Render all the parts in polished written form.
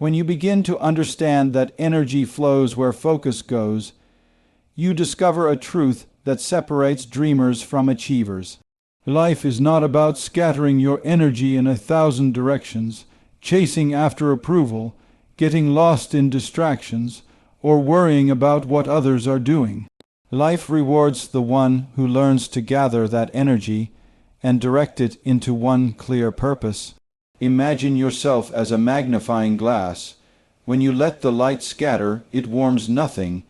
When you begin to understand that energy flows where focus goes, you discover a truth that separates dreamers from achievers. Life is not about scattering your energy in 1,000 directions, chasing after approval, getting lost in distractions, or worrying about what others are doing. Life rewards the one who learns to gather that energy and direct it into one clear purpose. Imagine yourself as a magnifying glass. When you let the light scatter, it warms nothing,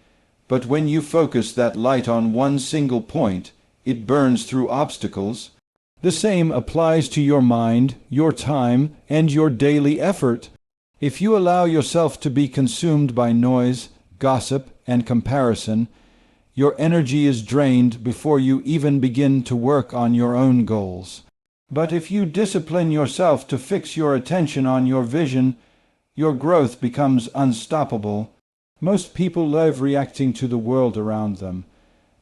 but when you focus that light on one single point, it burns through obstacles. The same applies to your mind, your time, and your daily effort. If you allow yourself to be consumed by noise, gossip, and comparison, your energy is drained before you even begin to work on your own goals. But if you discipline yourself to fix your attention on your vision, your growth becomes unstoppable. Most people live reacting to the world around them.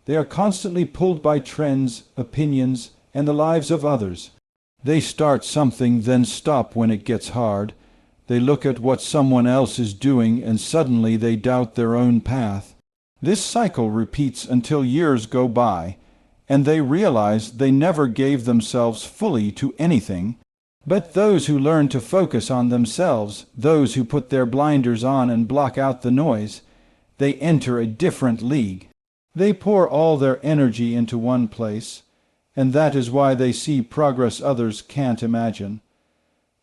They are constantly pulled by trends, opinions, and the lives of others. They start something, then stop when it gets hard. They look at what someone else is doing, and suddenly they doubt their own path. This cycle repeats until years go by, and they realize they never gave themselves fully to anything. But those who learn to focus on themselves, those who put their blinders on and block out the noise, they enter a different league. They pour all their energy into one place, and that is why they see progress others can't imagine.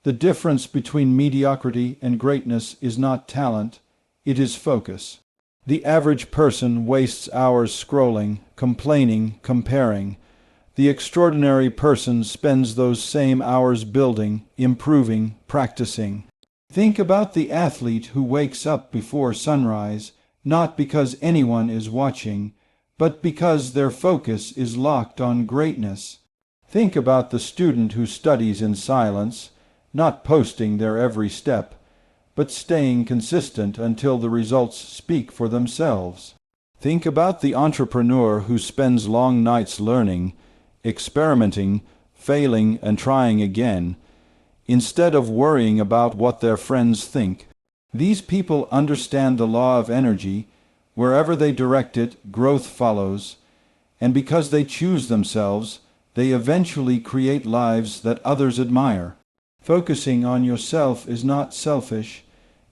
The difference between mediocrity and greatness is not talent, it is focus. The average person wastes hours scrolling, complaining, comparing. The extraordinary person spends those same hours building, improving, practicing. Think about the athlete who wakes up before sunrise, not because anyone is watching, but because their focus is locked on greatness. Think about the student who studies in silence, not posting their every step, but staying consistent until the results speak for themselves. Think about the entrepreneur who spends long nights learning, experimenting, failing, and trying again, instead of worrying about what their friends think. These people understand the law of energy. Wherever they direct it, growth follows, and because they choose themselves, they eventually create lives that others admire. Focusing on yourself is not selfish.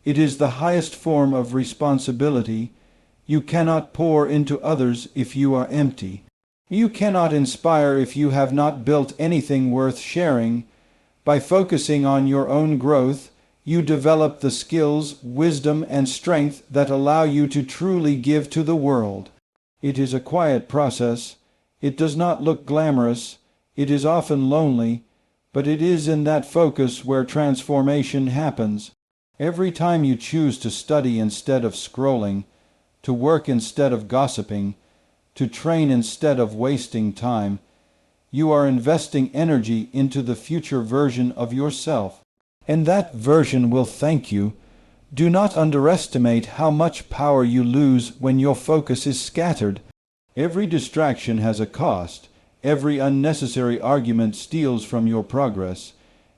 It is the highest form of responsibility. You cannot pour into others if you are empty. You cannot inspire if you have not built anything worth sharing. By focusing on your own growth, you develop the skills, wisdom, and strength that allow you to truly give to the world. It is a quiet process. It does not look glamorous. It is often lonely, but it is in that focus where transformation happens. Every time you choose to study instead of scrolling, to work instead of gossiping, to train instead of wasting time, you are investing energy into the future version of yourself. And that version will thank you. Do not underestimate how much power you lose when your focus is scattered. Every distraction has a cost. Every unnecessary argument steals from your progress.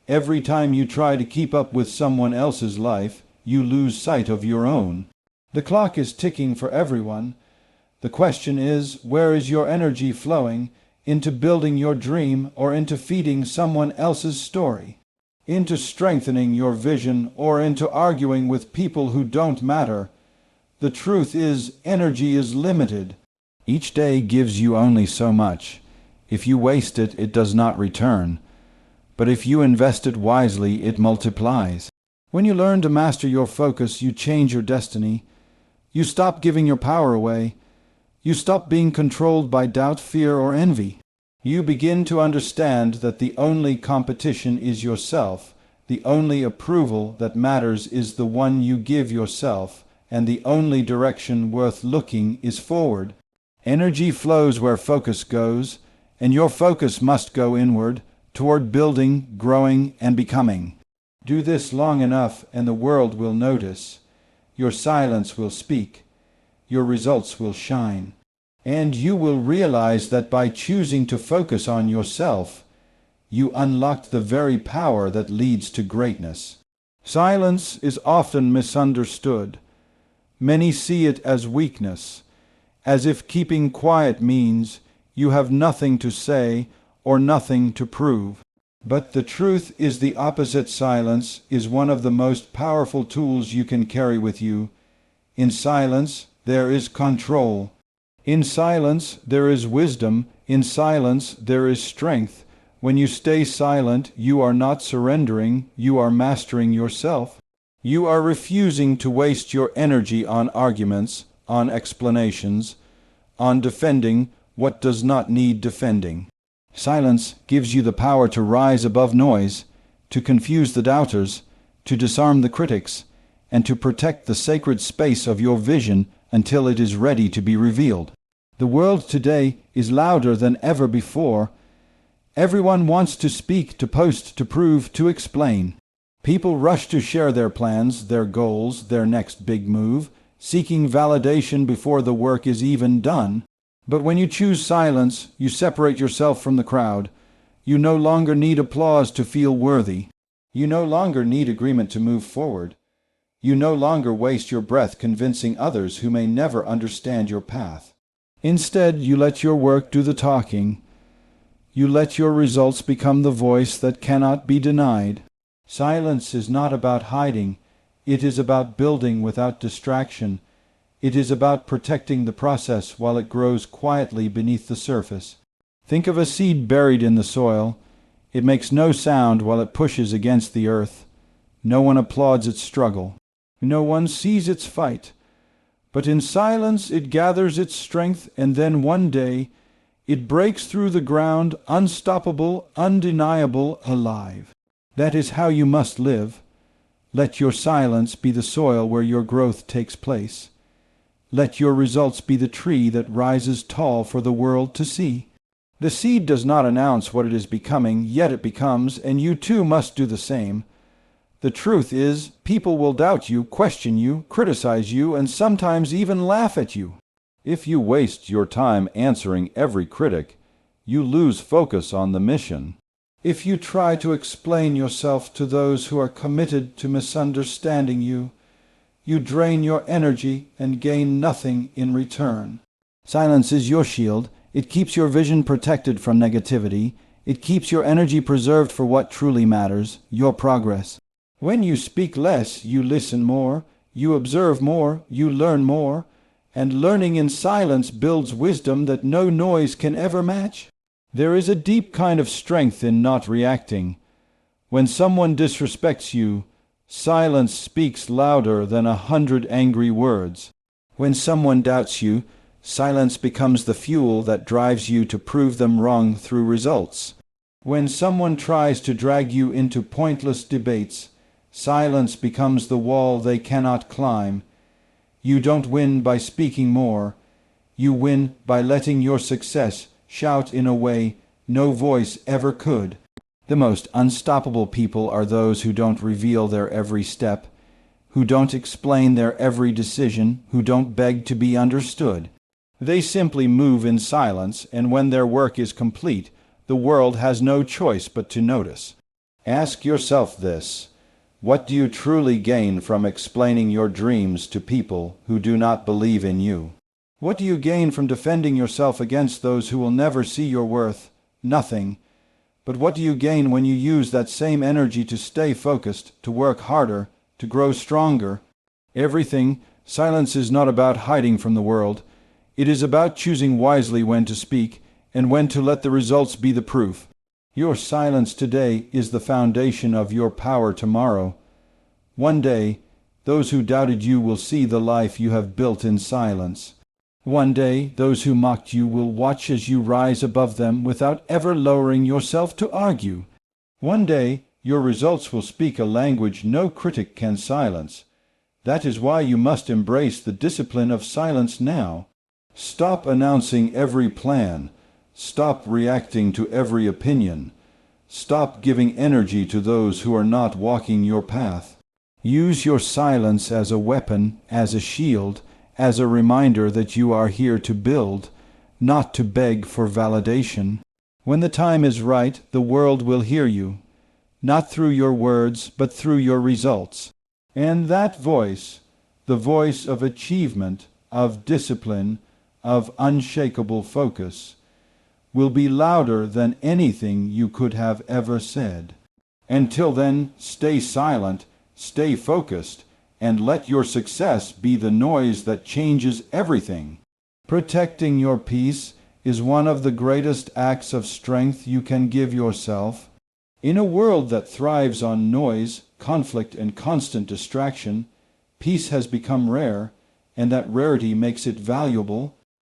Every time you try to keep up with someone else's life, you lose sight of your own. The clock is ticking for everyone. The question is, where is your energy flowing? Into building your dream or into feeding someone else's story? Into strengthening your vision or into arguing with people who don't matter? The truth is, energy is limited. Each day gives you only so much. If you waste it, it does not return. But if you invest it wisely, it multiplies. When you learn to master your focus, you change your destiny. You stop giving your power away. You stop being controlled by doubt, fear, or envy. You begin to understand that the only competition is yourself. The only approval that matters is the one you give yourself, and the only direction worth looking is forward. Energy flows where focus goes, and your focus must go inward, toward building, growing, and becoming. Do this long enough, and the world will notice. Your silence will speak. Your results will shine. And you will realize that by choosing to focus on yourself, you unlocked the very power that leads to greatness. Silence is often misunderstood. Many see it as weakness, as if keeping quiet means you have nothing to say or nothing to prove. But the truth is the opposite. Silence is one of the most powerful tools you can carry with you. In silence, there is control. In silence, there is wisdom. In silence, there is strength. When you stay silent, you are not surrendering, you are mastering yourself. You are refusing to waste your energy on arguments, on explanations, on defending what does not need defending. Silence gives you the power to rise above noise, to confuse the doubters, to disarm the critics, and to protect the sacred space of your vision until it is ready to be revealed. The world today is louder than ever before. Everyone wants to speak, to post, to prove, to explain. People rush to share their plans, their goals, their next big move, seeking validation before the work is even done. But when you choose silence, you separate yourself from the crowd. You no longer need applause to feel worthy. You no longer need agreement to move forward. You no longer waste your breath convincing others who may never understand your path. Instead, you let your work do the talking. You let your results become the voice that cannot be denied. Silence is not about hiding. It is about building without distraction. It is about protecting the process while it grows quietly beneath the surface. Think of a seed buried in the soil. It makes no sound while it pushes against the earth. No one applauds its struggle. No one sees its fight. But in silence it gathers its strength, and then one day it breaks through the ground, unstoppable, undeniable, alive. That is how you must live. Let your silence be the soil where your growth takes place. Let your results be the tree that rises tall for the world to see. The seed does not announce what it is becoming, yet it becomes, and you too must do the same. The truth is, people will doubt you, question you, criticize you, and sometimes even laugh at you. If you waste your time answering every critic, you lose focus on the mission. If you try to explain yourself to those who are committed to misunderstanding you, you drain your energy and gain nothing in return. Silence is your shield. It keeps your vision protected from negativity. It keeps your energy preserved for what truly matters, your progress. When you speak less, you listen more, you observe more, you learn more, and learning in silence builds wisdom that no noise can ever match. There is a deep kind of strength in not reacting. When someone disrespects you, silence speaks louder than 100 angry words. When someone doubts you, silence becomes the fuel that drives you to prove them wrong through results. When someone tries to drag you into pointless debates, silence becomes the wall they cannot climb. You don't win by speaking more. You win by letting your success shout in a way no voice ever could. The most unstoppable people are those who don't reveal their every step, who don't explain their every decision, who don't beg to be understood. They simply move in silence, and when their work is complete, the world has no choice but to notice. Ask yourself this: what do you truly gain from explaining your dreams to people who do not believe in you? What do you gain from defending yourself against those who will never see your worth? Nothing. But what do you gain when you use that same energy to stay focused, to work harder, to grow stronger? Everything. Silence is not about hiding from the world. It is about choosing wisely when to speak and when to let the results be the proof. Your silence today is the foundation of your power tomorrow. One day, those who doubted you will see the life you have built in silence. One day, those who mocked you will watch as you rise above them without ever lowering yourself to argue. One day, your results will speak a language no critic can silence. That is why you must embrace the discipline of silence now. Stop announcing every plan. Stop reacting to every opinion. Stop giving energy to those who are not walking your path. Use your silence as a weapon, as a shield, as a reminder that you are here to build, not to beg for validation. When the time is right, the world will hear you. not through your words, but through your results. And that voice, the voice of achievement, of discipline, of unshakable focus, will be louder than anything you could have ever said. Until then, stay silent, stay focused, and let your success be the noise that changes everything. Protecting your peace is one of the greatest acts of strength you can give yourself. In a world that thrives on noise, conflict, and constant distraction, peace has become rare, and that rarity makes it valuable.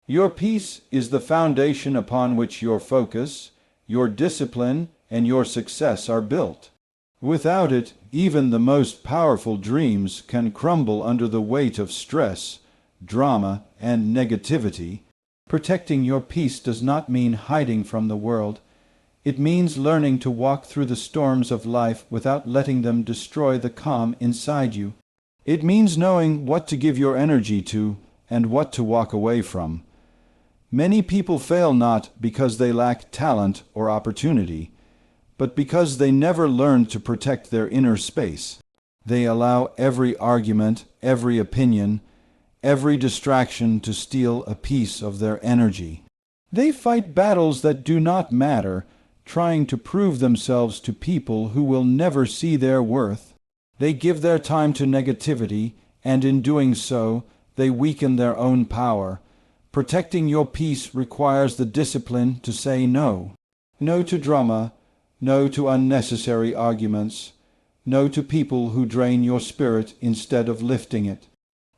Your peace is the foundation upon which your focus, your discipline, and your success are built. Without it, even the most powerful dreams can crumble under the weight of stress, drama, and negativity. Protecting your peace does not mean hiding from the world. It means learning to walk through the storms of life without letting them destroy the calm inside you. It means knowing what to give your energy to and what to walk away from. Many people fail not because they lack talent or opportunity, but because they never learn to protect their inner space. They allow every argument, every opinion, every distraction to steal a piece of their energy. They fight battles that do not matter, trying to prove themselves to people who will never see their worth. They give their time to negativity, and in doing so, they weaken their own power. Protecting your peace requires the discipline to say no. No to drama, no to unnecessary arguments, no to people who drain your spirit instead of lifting it.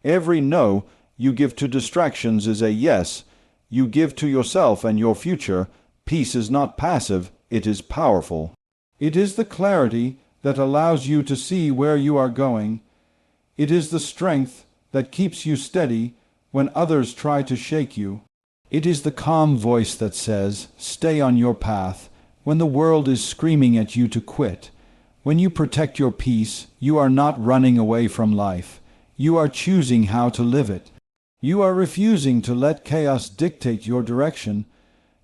Every no you give to distractions is a yes you give to yourself and your future. Peace is not passive, it is powerful. It is the clarity that allows you to see where you are going. It is the strength that keeps you steady when others try to shake you. It is the calm voice that says, stay on your path, when the world is screaming at you to quit. When you protect your peace, you are not running away from life. You are choosing how to live it. You are refusing to let chaos dictate your direction.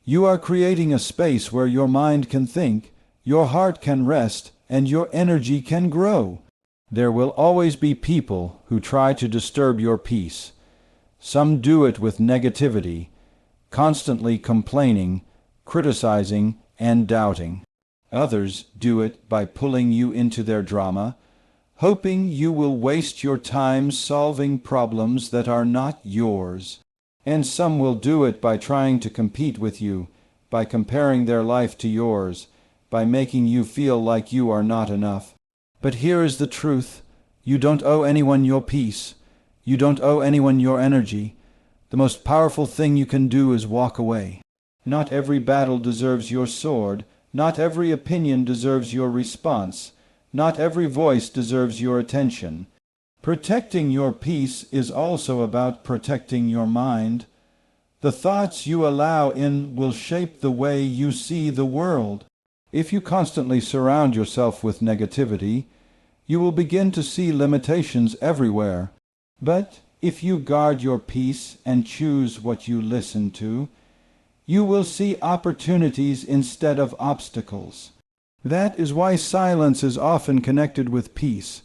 You are creating a space where your mind can think, your heart can rest, and your energy can grow. There will always be people who try to disturb your peace. Some do it with negativity, constantly complaining, criticizing, and doubting. Others do it by pulling you into their drama, hoping you will waste your time solving problems that are not yours. And some will do it by trying to compete with you, by comparing their life to yours, by making you feel like you are not enough. But here is the truth. You don't owe anyone your peace. You don't owe anyone your energy. The most powerful thing you can do is walk away. Not every battle deserves your sword. Not every opinion deserves your response. Not every voice deserves your attention. Protecting your peace is also about protecting your mind. The thoughts you allow in will shape the way you see the world. If you constantly surround yourself with negativity, you will begin to see limitations everywhere. But if you guard your peace and choose what you listen to, you will see opportunities instead of obstacles. That is why silence is often connected with peace.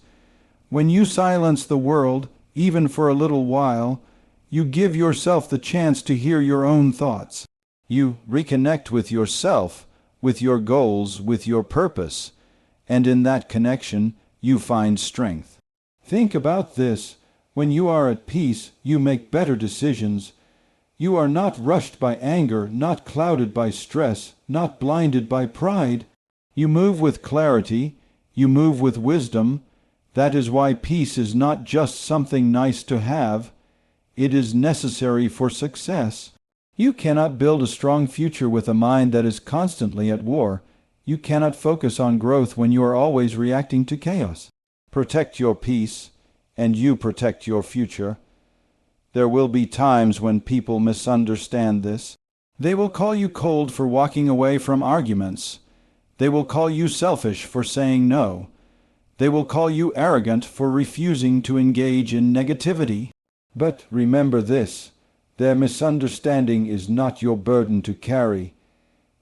When you silence the world, even for a little while, you give yourself the chance to hear your own thoughts. You reconnect with yourself, with your goals, with your purpose, and in that connection, you find strength. Think about this. When you are at peace, you make better decisions. You are not rushed by anger, not clouded by stress, not blinded by pride. You move with clarity. You move with wisdom. That is why peace is not just something nice to have. It is necessary for success. You cannot build a strong future with a mind that is constantly at war. You cannot focus on growth when you are always reacting to chaos. Protect your peace, and you protect your future. There will be times when people misunderstand this. They will call you cold for walking away from arguments. They will call you selfish for saying no. They will call you arrogant for refusing to engage in negativity. But remember this, their misunderstanding is not your burden to carry.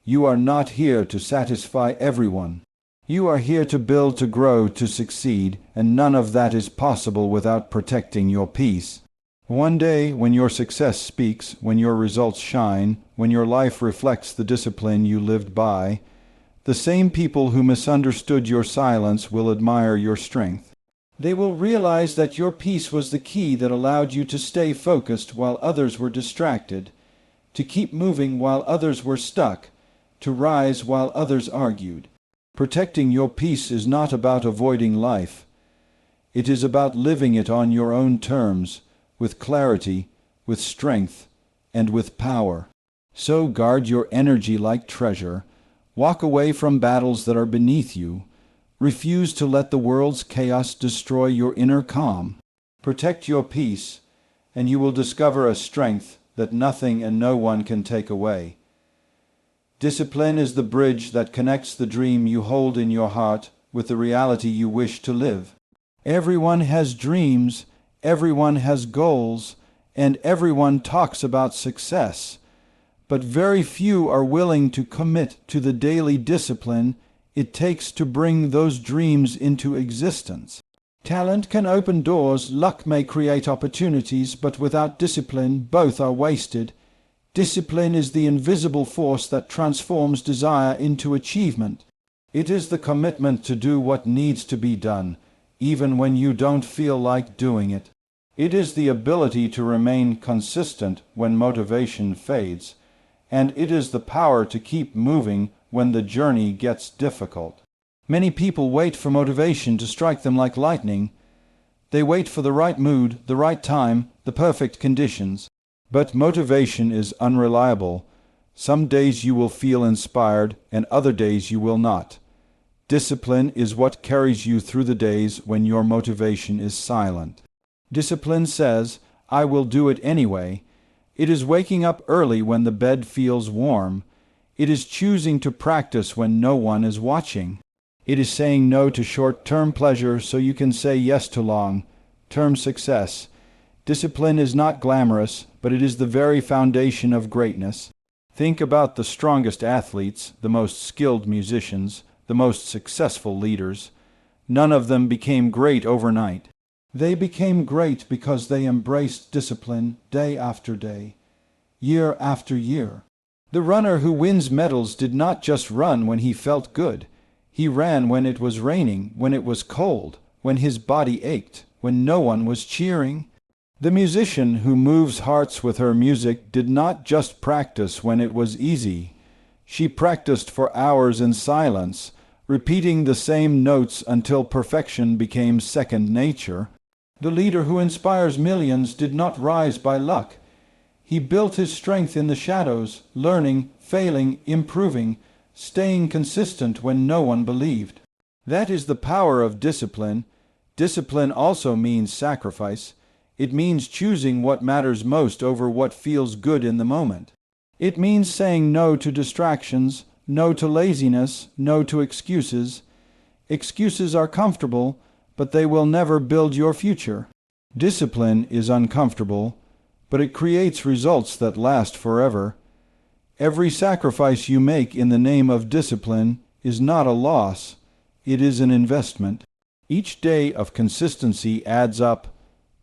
You are not here to satisfy everyone. You are here to build, to grow, to succeed, and none of that is possible without protecting your peace. One day, when your success speaks, when your results shine, when your life reflects the discipline you lived by, the same people who misunderstood your silence will admire your strength. They will realize that your peace was the key that allowed you to stay focused while others were distracted, to keep moving while others were stuck, to rise while others argued. Protecting your peace is not about avoiding life. It is about living it on your own terms, with clarity, with strength, and with power. So guard your energy like treasure. Walk away from battles that are beneath you. Refuse to let the world's chaos destroy your inner calm. Protect your peace, and you will discover a strength that nothing and no one can take away. Discipline is the bridge that connects the dream you hold in your heart with the reality you wish to live. Everyone has dreams, everyone has goals, and everyone talks about success. But very few are willing to commit to the daily discipline it takes to bring those dreams into existence. Talent can open doors, luck may create opportunities, but without discipline, both are wasted. Discipline is the invisible force that transforms desire into achievement. It is the commitment to do what needs to be done, even when you don't feel like doing it. It is the ability to remain consistent when motivation fades, and it is the power to keep moving when the journey gets difficult. Many people wait for motivation to strike them like lightning. They wait for the right mood, the right time, the perfect conditions. But motivation is unreliable. Some days you will feel inspired, and other days you will not. Discipline is what carries you through the days when your motivation is silent. Discipline says, "I will do it anyway." It is waking up early when the bed feels warm. It is choosing to practice when no one is watching. It is saying no to short-term pleasure so you can say yes to long-term success. Discipline is not glamorous, but it is the very foundation of greatness. Think about the strongest athletes, the most skilled musicians, the most successful leaders. None of them became great overnight. They became great because they embraced discipline day after day, year after year. The runner who wins medals did not just run when he felt good. He ran when it was raining, when it was cold, when his body ached, when no one was cheering. The musician who moves hearts with her music did not just practice when it was easy. She practiced for hours in silence, repeating the same notes until perfection became second nature. The leader who inspires millions did not rise by luck. He built his strength in the shadows, learning, failing, improving, staying consistent when no one believed. That is the power of discipline. Discipline also means sacrifice. It means choosing what matters most over what feels good in the moment. It means saying no to distractions, no to laziness, no to excuses. Excuses are comfortable, but they will never build your future. Discipline is uncomfortable, but it creates results that last forever. Every sacrifice you make in the name of discipline is not a loss, it is an investment. Each day of consistency adds up,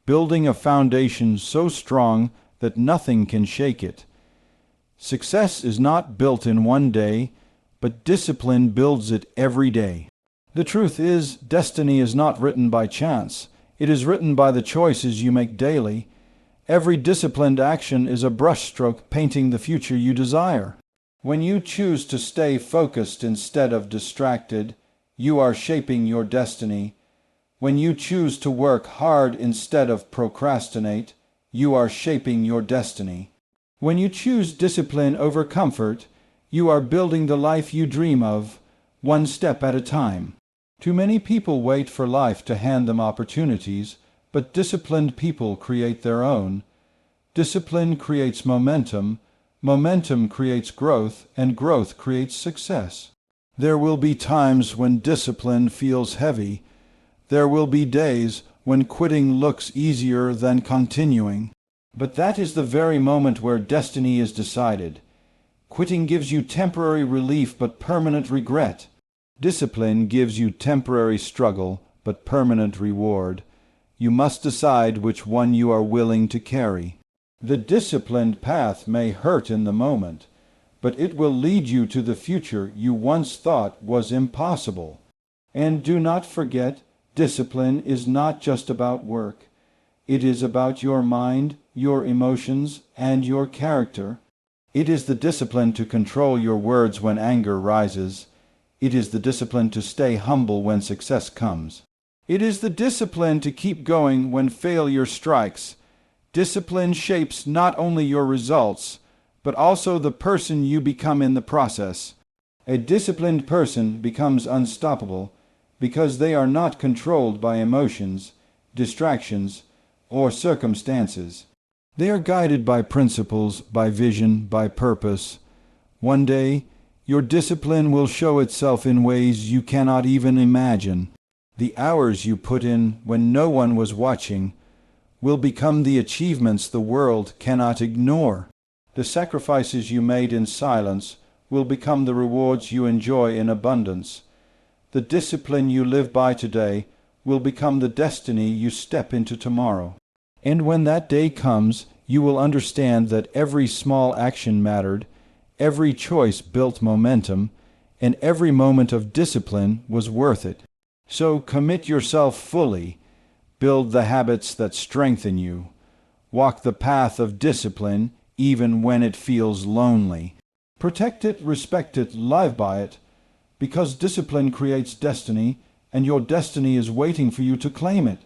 building a foundation so strong that nothing can shake it. Success is not built in one day, but discipline builds it every day. The truth is, destiny is not written by chance. It is written by the choices you make daily. Every disciplined action is a brushstroke painting the future you desire. When you choose to stay focused instead of distracted, you are shaping your destiny. When you choose to work hard instead of procrastinate, you are shaping your destiny. When you choose discipline over comfort, you are building the life you dream of, one step at a time. Too many people wait for life to hand them opportunities, but disciplined people create their own. Discipline creates momentum, momentum creates growth, and growth creates success. There will be times when discipline feels heavy. There will be days when quitting looks easier than continuing. But that is the very moment where destiny is decided. Quitting gives you temporary relief but permanent regret. Discipline gives you temporary struggle, but permanent reward. You must decide which one you are willing to carry. The disciplined path may hurt in the moment, but it will lead you to the future you once thought was impossible. And do not forget, discipline is not just about work. It is about your mind, your emotions, and your character. It is the discipline to control your words when anger rises. It is the discipline to stay humble when success comes. It is the discipline to keep going when failure strikes. Discipline shapes not only your results, but also the person you become in the process. A disciplined person becomes unstoppable because they are not controlled by emotions, distractions, or circumstances. They are guided by principles, by vision, by purpose. One day, your discipline will show itself in ways you cannot even imagine. The hours you put in when no one was watching will become the achievements the world cannot ignore. The sacrifices you made in silence will become the rewards you enjoy in abundance. The discipline you live by today will become the destiny you step into tomorrow. And when that day comes, you will understand that every small action mattered, every choice built momentum, and every moment of discipline was worth it. So commit yourself fully. Build the habits that strengthen you. Walk the path of discipline even when it feels lonely. Protect it, respect it, live by it, because discipline creates destiny, and your destiny is waiting for you to claim it.